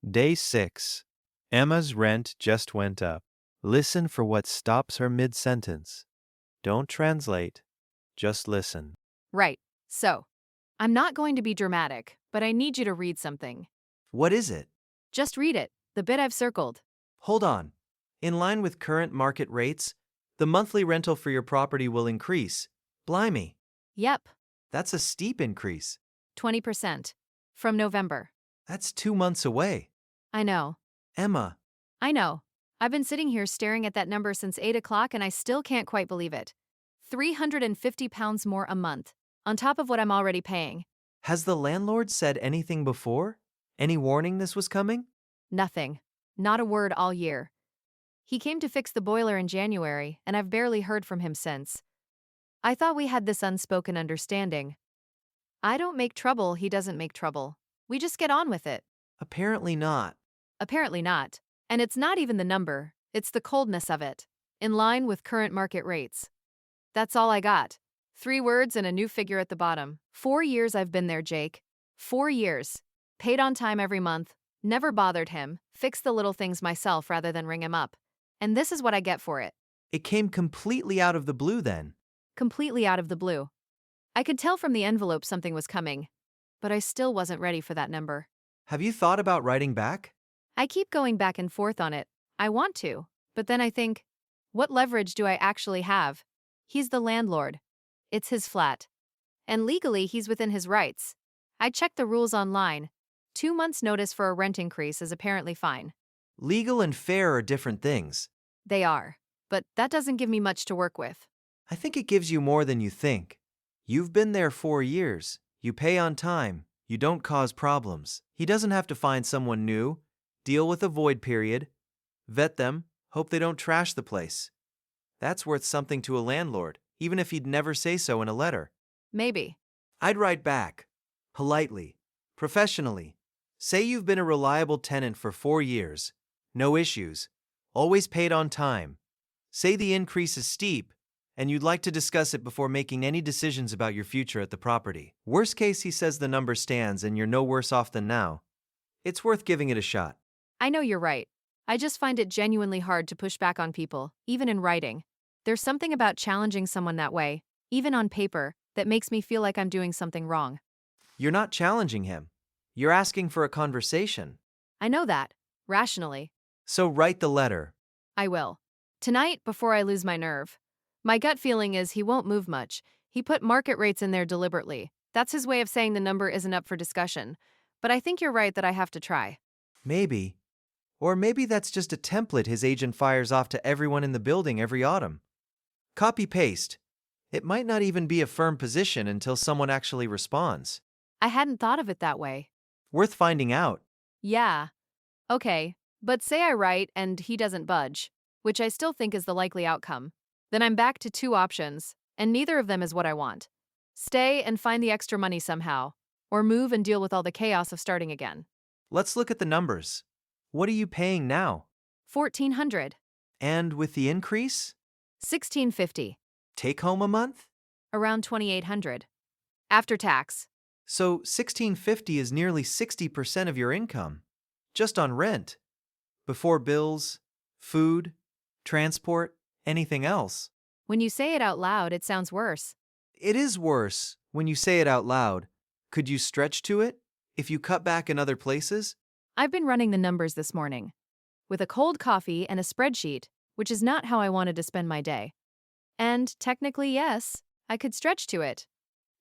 Day 6. Emma's rent just went up. Listen for what stops her mid-sentence. Don't translate, just listen. Right. So, I'm not going to be dramatic, but I need you to read something. What is it? Just read it, the bit I've circled. Hold on. In line with current market rates, the monthly rental for your property will increase. Blimey, Yep, that's a steep increase. 20%. From November. That's 2 months away. I know. Emma, I know. I've been sitting here staring at that number since 8 o'clock and I still can't quite believe it. £350 more a month, on top of what I'm already paying. has the landlord said anything before? Any warning this was coming? Nothing. Not a word all year. He came to fix the boiler in January, and I've barely heard from him since. I thought we had this unspoken understanding. I don't make trouble, he doesn't make trouble. We just get on with it. Apparently not. Apparently not. And it's not even the number, it's the coldness of it. In line with current market rates. That's all I got. 3 words and a new figure at the bottom. 4 years I've been there, Jake. 4 years. Paid on time every month. Never bothered him. Fixed the little things myself rather than ring him up. And this is what I get for it. It came completely out of the blue then. Completely out of the blue. I could tell from the envelope something was coming. But I still wasn't ready for that number. Have you thought about writing back? I keep going back and forth on it. I want to. But then I think, what leverage do I actually have? He's the landlord. It's his flat. And legally, he's within his rights. I checked the rules online. 2 months' notice for a rent increase is apparently fine. Legal and fair are different things. They are. But that doesn't give me much to work with. I think it gives you more than you think. You've been there 4 years. You pay on time. You don't cause problems. He doesn't have to find someone new, deal with a void period, vet them, hope they don't trash the place. That's worth something to a landlord, even if he'd never say so in a letter. Maybe. I'd write back. Politely. Professionally. Say you've been a reliable tenant for 4 years. No issues. Always paid on time. Say the increase is steep, and you'd like to discuss it before making any decisions about your future at the property. Worst case, he says the number stands and you're no worse off than now. It's worth giving it a shot. I know you're right. I just find it genuinely hard to push back on people, even in writing. There's something about challenging someone that way, even on paper, that makes me feel like I'm doing something wrong. You're not challenging him. You're asking for a conversation. I know that, rationally. So write the letter. I will. Tonight, before I lose my nerve. My gut feeling is he won't move much. He put market rates in there deliberately. That's his way of saying the number isn't up for discussion. But I think you're right that I have to try. Maybe. Or maybe that's just a template his agent fires off to everyone in the building every autumn. Copy-paste. It might not even be a firm position until someone actually responds. I hadn't thought of it that way. Worth finding out. Yeah. Okay, but say I write and he doesn't budge, which I still think is the likely outcome. Then I'm back to 2 options, and neither of them is what I want. Stay and find the extra money somehow, or move and deal with all the chaos of starting again. Let's look at the numbers. What are you paying now? $1,400. And with the increase? $1,650. Take home a month? Around $2,800. After tax. So $1,650 is nearly 60% of your income. Just on rent. Before bills, food, transport, anything else. When you say it out loud, it sounds worse. It is worse when you say it out loud. Could you stretch to it if you cut back in other places? I've been running the numbers this morning. With a cold coffee and a spreadsheet, which is not how I wanted to spend my day. And technically, yes, I could stretch to it.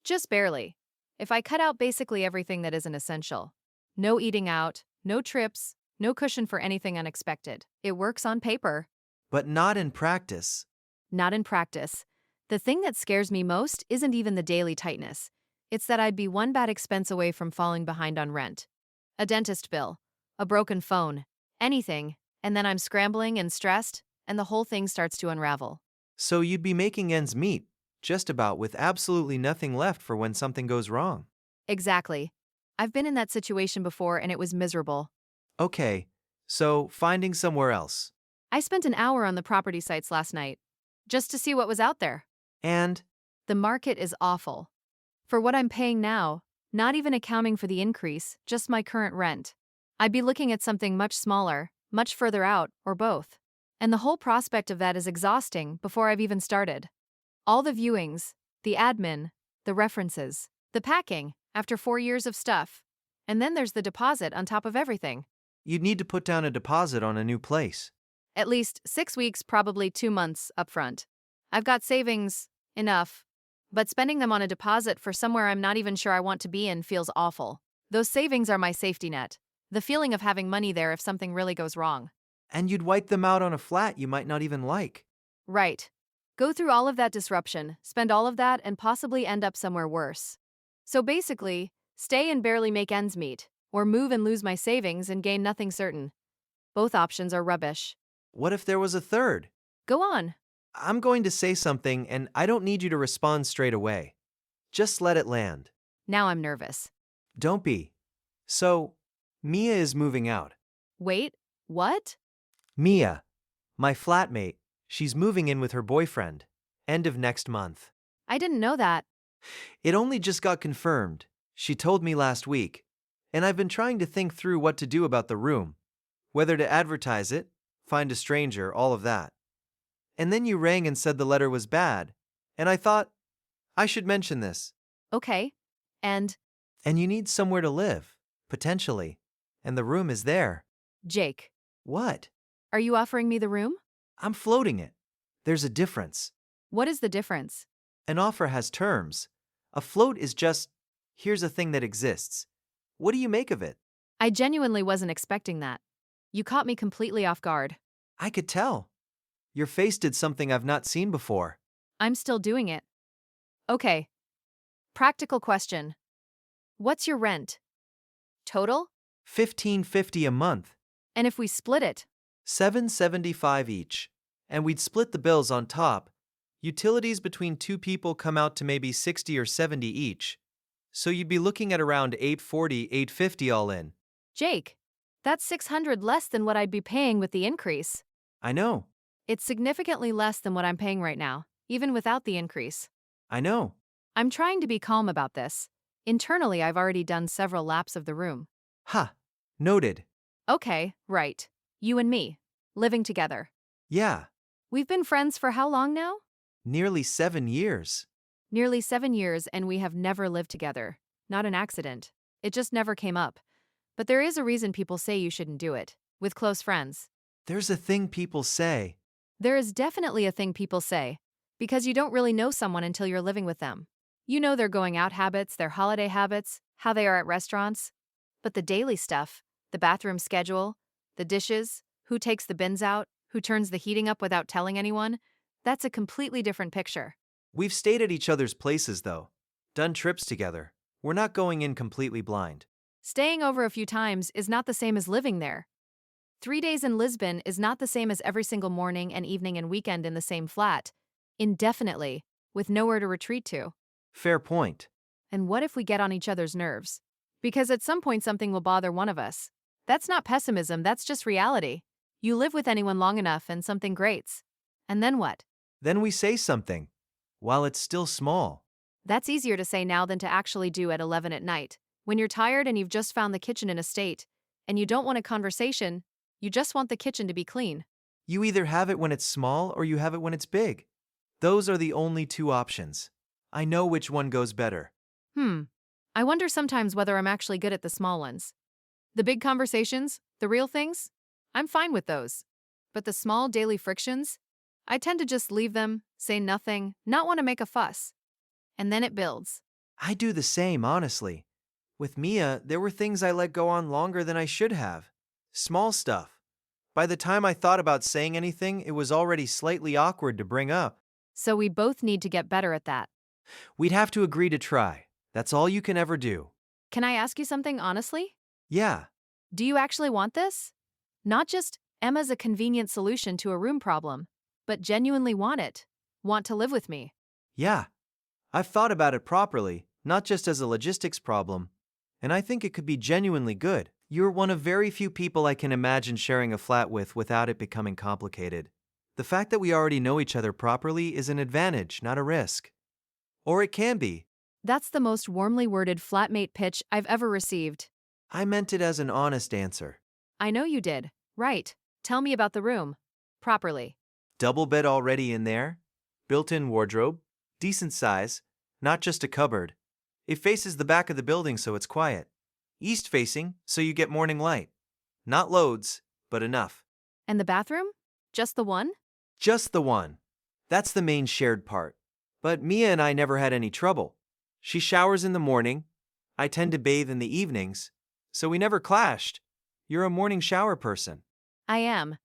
Just barely. If I cut out basically everything that isn't essential. No eating out, no trips, no cushion for anything unexpected. It works on paper. But not in practice. Not in practice. The thing that scares me most isn't even the daily tightness. It's that I'd be one bad expense away from falling behind on rent. A dentist bill, a broken phone, anything, and then I'm scrambling and stressed, and the whole thing starts to unravel. So you'd be making ends meet, just about, with absolutely nothing left for when something goes wrong. Exactly. I've been in that situation before and it was miserable. Okay, so finding somewhere else. I spent an hour on the property sites last night, just to see what was out there. And The market is awful. For what I'm paying now, not even accounting for the increase, just my current rent. I'd be looking at something much smaller, much further out, or both. And the whole prospect of that is exhausting before I've even started. All the viewings, the admin, the references, the packing, after 4 years of stuff. And then there's the deposit on top of everything. You'd need to put down a deposit on a new place. At least 6 weeks, probably 2 months upfront. I've got savings, enough. But spending them on a deposit for somewhere I'm not even sure I want to be in feels awful. Those savings are my safety net. The feeling of having money there if something really goes wrong. And you'd wipe them out on a flat you might not even like. Right. Go through all of that disruption, spend all of that, and possibly end up somewhere worse. So basically, stay and barely make ends meet, or move and lose my savings and gain nothing certain. Both options are rubbish. What if there was a third? Go on. I'm going to say something and I don't need you to respond straight away. Just let it land. Now I'm nervous. Don't be. So, Mia is moving out. Wait, what? Mia, my flatmate, she's moving in with her boyfriend. End of next month. I didn't know that. It only just got confirmed. She told me last week. And I've been trying to think through what to do about the room. Whether to advertise it, find a stranger, all of that. And then you rang and said the letter was bad. And I thought, I should mention this. Okay. And, And you need somewhere to live, potentially. And the room is there. Jake, What? are you offering me the room? I'm floating it. There's a difference. What is the difference? An offer has terms. A float is just, here's a thing that exists. What do you make of it? I genuinely wasn't expecting that. You caught me completely off guard. I could tell. Your face did something I've not seen before. I'm still doing it. Okay. Practical question. What's your rent? Total? $15.50 a month. And if we split it? $7.75 each. And we'd split the bills on top. Utilities between two people come out to maybe $60 or $70 each. So you'd be looking at around $840, $850 all in. Jake, that's $600 less than what I'd be paying with the increase. I know. It's significantly less than what I'm paying right now, even without the increase. I know. I'm trying to be calm about this. Internally, I've already done several laps of the room. Ha. Noted. Okay, right. You and me. Living together. Yeah. We've been friends for how long now? Nearly 7 years. Nearly 7 years, and we have never lived together. Not an accident. It just never came up. But there is a reason people say you shouldn't do it. With close friends. There's a thing people say. There is definitely a thing people say. Because you don't really know someone until you're living with them. You know their going out habits, their holiday habits, how they are at restaurants. But the daily stuff, the bathroom schedule, the dishes, who takes the bins out, who turns the heating up without telling anyone, that's a completely different picture. We've stayed at each other's places, though. Done trips together. We're not going in completely blind. Staying over a few times is not the same as living there. 3 days in Lisbon is not the same as every single morning and evening and weekend in the same flat. Indefinitely, with nowhere to retreat to. Fair point. And what if we get on each other's nerves? Because at some point something will bother one of us. That's not pessimism, that's just reality. You live with anyone long enough and something grates. And then what? Then we say something. While it's still small. That's easier to say now than to actually do at 11 at night. When you're tired and you've just found the kitchen in a state, and you don't want a conversation, you just want the kitchen to be clean. You either have it when it's small or you have it when it's big. Those are the only two options. I know which one goes better. I wonder sometimes whether I'm actually good at the small ones. The big conversations, the real things, I'm fine with those. But the small daily frictions, I tend to just leave them, say nothing, not want to make a fuss. And then it builds. I do the same, honestly. With Mia, there were things I let go on longer than I should have. Small stuff. By the time I thought about saying anything, it was already slightly awkward to bring up. So we both need to get better at that. We'd have to agree to try. That's all you can ever do. Can I ask you something honestly? Yeah. Do you actually want this? Not just Emma's a convenient solution to a room problem, but genuinely want it. Want to live with me. Yeah. I've thought about it properly, not just as a logistics problem. And I think it could be genuinely good. You're one of very few people I can imagine sharing a flat with without it becoming complicated. The fact that we already know each other properly is an advantage, not a risk. Or it can be. That's the most warmly worded flatmate pitch I've ever received. I meant it as an honest answer. I know you did. Right. Tell me about the room. Properly. Double bed already in there, built-in wardrobe, decent size, not just a cupboard. It faces the back of the building so it's quiet. East facing so you get morning light. Not loads, but enough. And the bathroom? Just the one? Just the one. That's the main shared part. But Mia and I never had any trouble. She showers in the morning. I tend to bathe in the evenings. So we never clashed. You're a morning shower person. I am.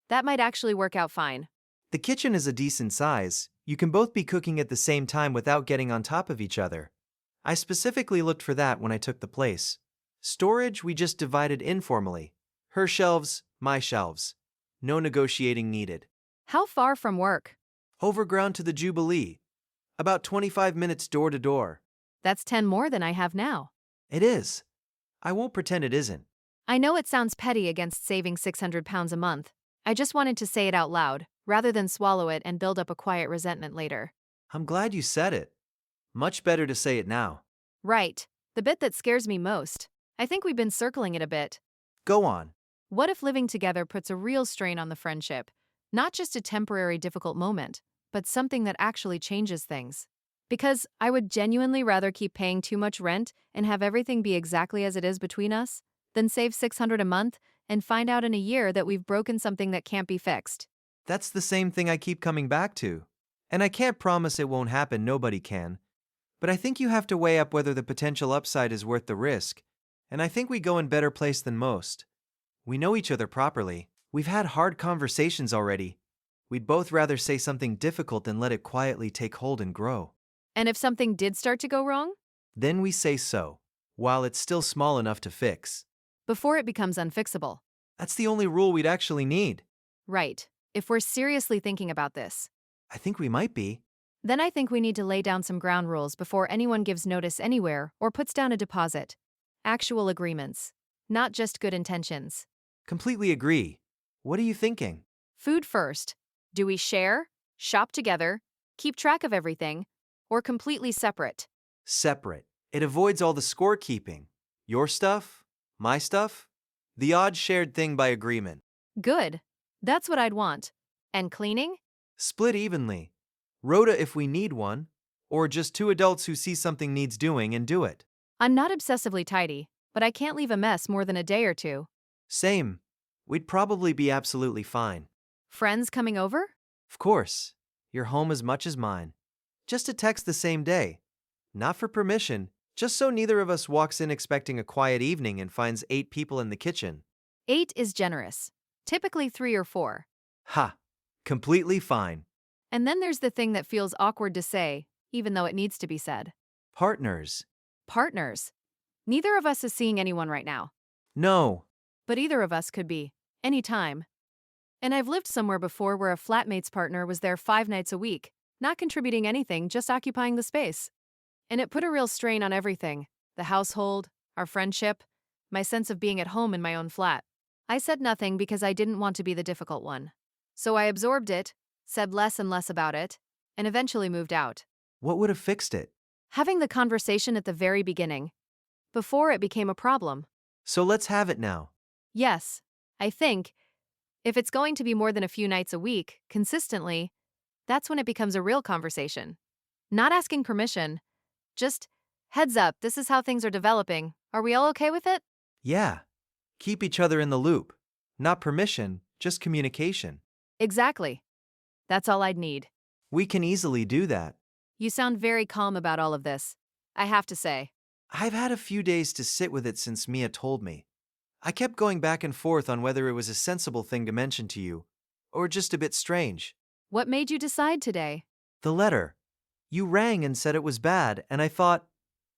That might actually work out fine. The kitchen is a decent size. You can both be cooking at the same time without getting on top of each other. I specifically looked for that when I took the place. Storage we just divided informally. Her shelves, my shelves. No negotiating needed. How far from work? Overground to the Jubilee. About 25 minutes door to door. That's 10 more than I have now. It is. I won't pretend it isn't. I know it sounds petty against saving 600 pounds a month. I just wanted to say it out loud, rather than swallow it and build up a quiet resentment later. I'm glad you said it. Much better to say it now. Right. The bit that scares me most. I think we've been circling it a bit. Go on. What if living together puts a real strain on the friendship? Not just a temporary difficult moment, but something that actually changes things. Because I would genuinely rather keep paying too much rent and have everything be exactly as it is between us, than save 600 a month and find out in a year that we've broken something that can't be fixed. That's the same thing I keep coming back to. And I can't promise it won't happen, nobody can. But I think you have to weigh up whether the potential upside is worth the risk. And I think we go in better place than most. We know each other properly. We've had hard conversations already. We'd both rather say something difficult than let it quietly take hold and grow. And if something did start to go wrong? Then we say so, while it's still small enough to fix. Before it becomes unfixable. That's the only rule we'd actually need. Right. If we're seriously thinking about this. I think we might be. Then I think we need to lay down some ground rules before anyone gives notice anywhere or puts down a deposit. Actual agreements. Not just good intentions. Completely agree. What are you thinking? Food first. Do we share, shop together, keep track of everything, or completely separate? Separate. It avoids all the scorekeeping. Your stuff, my stuff, the odd shared thing by agreement. Good. That's what I'd want. And cleaning? Split evenly. Rota if we need one, or just two adults who see something needs doing and do it. I'm not obsessively tidy, but I can't leave a mess more than a day or two. Same. We'd probably be absolutely fine. Friends coming over? Of course. Your home as much as mine. Just a text the same day. Not for permission, just so neither of us walks in expecting a quiet evening and finds 8 people in the kitchen. 8 is generous. Typically 3 or 4. Ha! Completely fine. And then there's the thing that feels awkward to say, even though it needs to be said. Partners. Partners. Neither of us is seeing anyone right now. No. But either of us could be. Anytime. And I've lived somewhere before where a flatmate's partner was there 5 nights a week, not contributing anything, just occupying the space. And it put a real strain on everything. The household, our friendship, my sense of being at home in my own flat. I said nothing because I didn't want to be the difficult one. So I absorbed it, said less and less about it, and eventually moved out. What would have fixed it? Having the conversation at the very beginning. Before it became a problem. So let's have it now. Yes, I think, if it's going to be more than a few nights a week, consistently, that's when it becomes a real conversation. Not asking permission, just, heads up, this is how things are developing. Are we all okay with it? Yeah. Keep each other in the loop. Not permission, just communication. Exactly. That's all I'd need. We can easily do that. You sound very calm about all of this, I have to say. I've had a few days to sit with it since Mia told me. I kept going back and forth on whether it was a sensible thing to mention to you, or just a bit strange. What made you decide today? The letter. You rang and said it was bad, and I thought,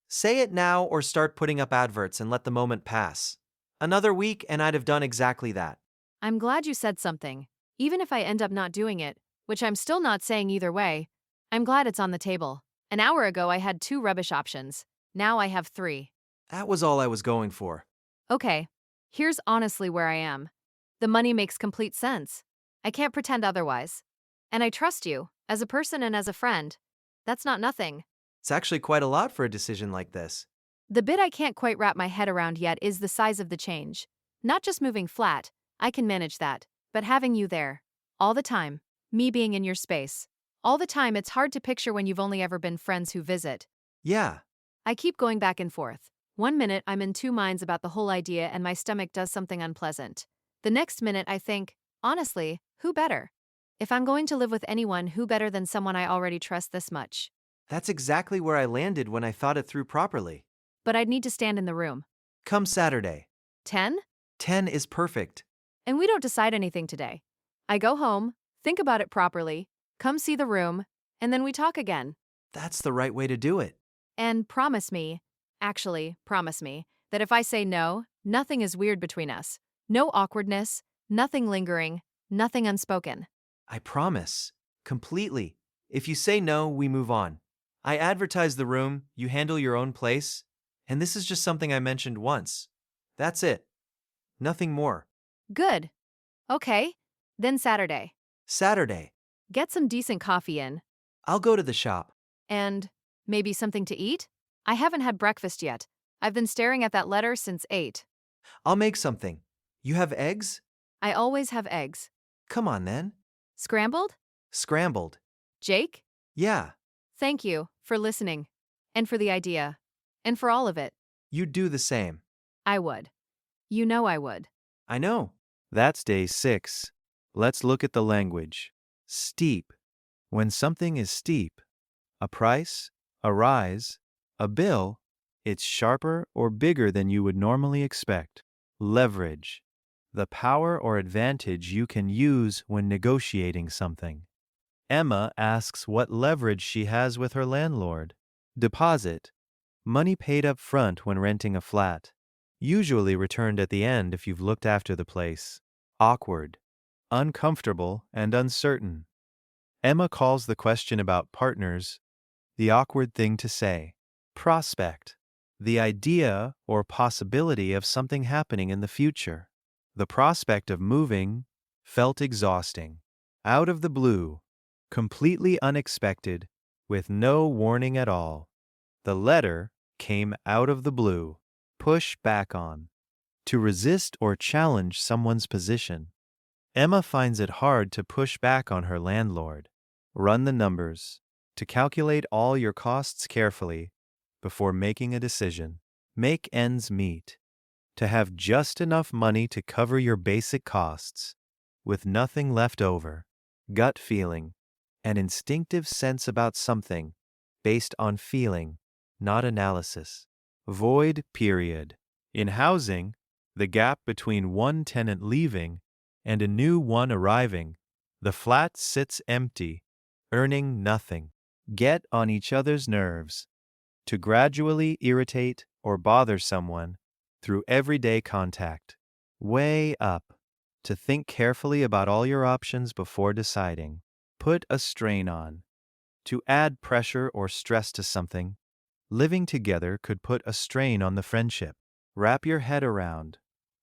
say it now or start putting up adverts and let the moment pass. Another week and I'd have done exactly that. I'm glad you said something. Even if I end up not doing it, which I'm still not saying either way, I'm glad it's on the table. An hour ago I had 2 rubbish options. Now I have 3. That was all I was going for. Okay. Here's honestly where I am. The money makes complete sense. I can't pretend otherwise. And I trust you, as a person and as a friend. That's not nothing. It's actually quite a lot for a decision like this. The bit I can't quite wrap my head around yet is the size of the change. Not just moving flat, I can manage that, but having you there, all the time, me being in your space, all the time, it's hard to picture when you've only ever been friends who visit. Yeah, I keep going back and forth. One minute I'm in two minds about the whole idea and my stomach does something unpleasant. The next minute I think, honestly, who better? If I'm going to live with anyone, who better than someone I already trust this much? that's exactly where I landed when I thought it through properly. But I'd need to stand in the room. Come Saturday. 10? 10 is perfect. And we don't decide anything today. I go home, think about it properly, come see the room, and then we talk again. That's the right way to do it. And promise me, that if I say no, nothing is weird between us. No awkwardness, nothing lingering, nothing unspoken. I promise. Completely. If you say no, we move on. I advertise the room, you handle your own place, and this is just something I mentioned once. That's it. Nothing more. Good. Okay. Then Saturday. Saturday. Get some decent coffee in. I'll go to the shop. And maybe something to eat? I haven't had breakfast yet. I've been staring at that letter since 8. I'll make something. You have eggs? I always have eggs. Come on then. Scrambled? Scrambled. Jake? Yeah, Thank you for listening. And for the idea. And for all of it. you'd do the same. I would. You know I would. I know. That's day 6. Let's look at the language. Steep. When something is steep, a price, a rise, a bill, it's sharper or bigger than you would normally expect. Leverage. The power or advantage you can use when negotiating something. Emma asks what leverage she has with her landlord. Deposit. Money paid up front when renting a flat. Usually returned at the end if you've looked after the place. Awkward. Uncomfortable and uncertain. Emma calls the question about partners the awkward thing to say. Prospect. The idea or possibility of something happening in the future. The prospect of moving felt exhausting. Out of the blue. Completely unexpected, with no warning at all. The letter came out of the blue. Push back on. To resist or challenge someone's position. Emma finds it hard to push back on her landlord. Run the numbers. To calculate all your costs carefully before making a decision. Make ends meet. To have just enough money to cover your basic costs, with nothing left over. Gut feeling. An instinctive sense about something, based on feeling, not analysis. Void period. In housing, the gap between one tenant leaving and a new one arriving, the flat sits empty, earning nothing. Get on each other's nerves. To gradually irritate or bother someone through everyday contact. Weigh up. To think carefully about all your options before deciding. Put a strain on. To add pressure or stress to something. Living together could put a strain on the friendship. Wrap your head around.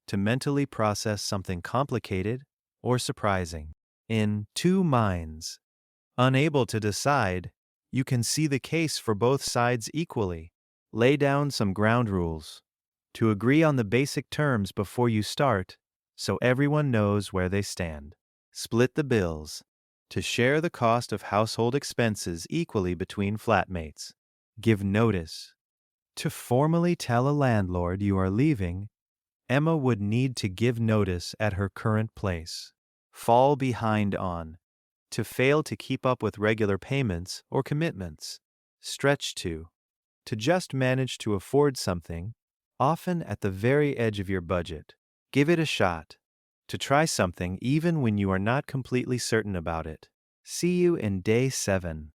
To mentally process something complicated or surprising. In two minds. Unable to decide, you can see the case for both sides equally. Lay down some ground rules. To agree on the basic terms before you start, so everyone knows where they stand. Split the bills. To share the cost of household expenses equally between flatmates. Give notice. To formally tell a landlord you are leaving, Emma would need to give notice at her current place. Fall behind on. To fail to keep up with regular payments or commitments. Stretch to. To just manage to afford something, often at the very edge of your budget. Give it a shot. To try something even when you are not completely certain about it. See you in day 7.